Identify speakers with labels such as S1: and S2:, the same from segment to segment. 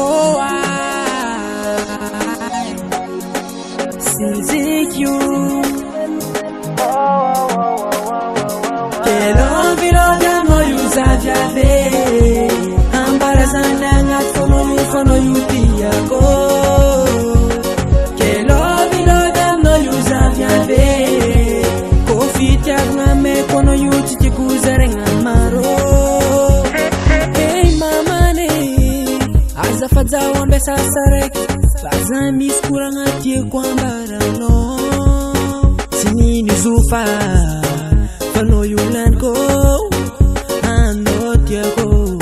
S1: Oh, since you Kelo viloga moyu zavyave Ambarazana ngat fono yutia ko Kelo viloga moyu zavyave Kofiti agame kono yuti tikuzare ngamaro Hey mamane Azafadza wambe sasareki Baza miskura ngatie kwambara no Sini nizufa Fano yulan ko Ano tia ko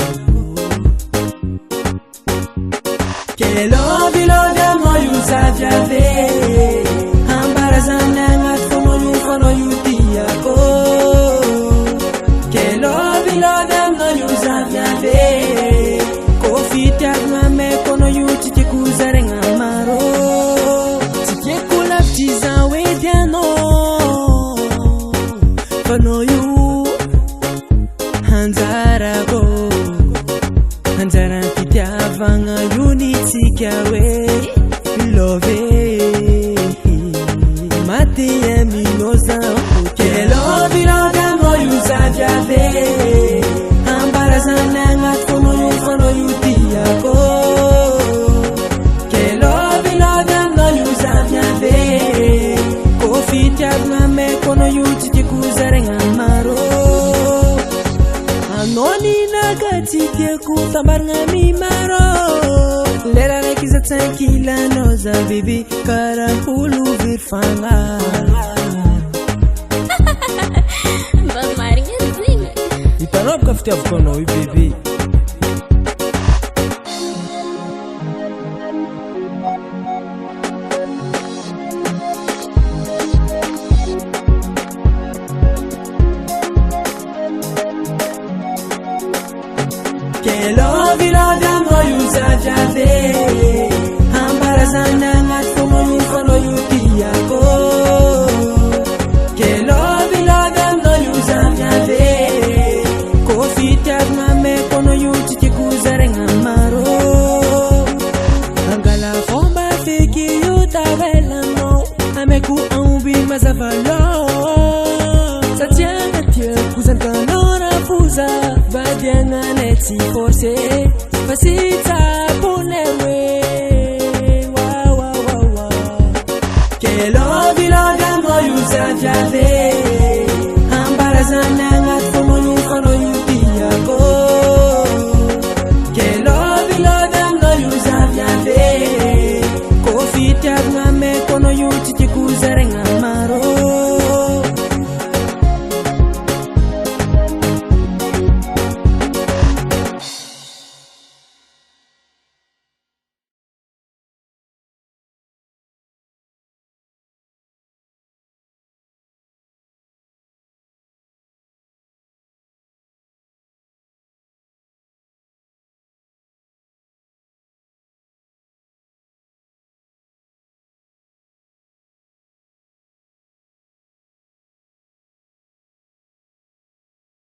S1: Kelo biloga moyu zavyave Ambarazana ngat fano yutia ko Kelo biloga moyu zavyave Kofiti agame kono yuti tikuzare ngamaro Tike kula ptiza wediano Fano yu Hanzara go Hanzara piti avanga unity kawe Love Mati yemi noza Kelo biloga moyu zavyave Ambarazana ngat fano yutia ko Kelo biloga moyu zavyave Kofiti agame kono yuti tikuzare ngamaro Anoni nagatike kutambar ngamimaro Lera rekiza tankila noza bibi Kara hulu virfanga
S2: Bas Marinha zinga
S1: Itanop kafti afkono bibi Kelo viloga moyu zavyave Ambarazana ngat fono yutia ko Kelo viloga moyu zavyave Kofiti agame kono yuti tikuzare ngamaro Angala fomba fiki yutavela no Ameku ambi mazavalo Satianga tia kuzankanora fuza Vadianga neti forse Fasita punewe Wa Kelo viloga moyu zavyave Ambarazana ngat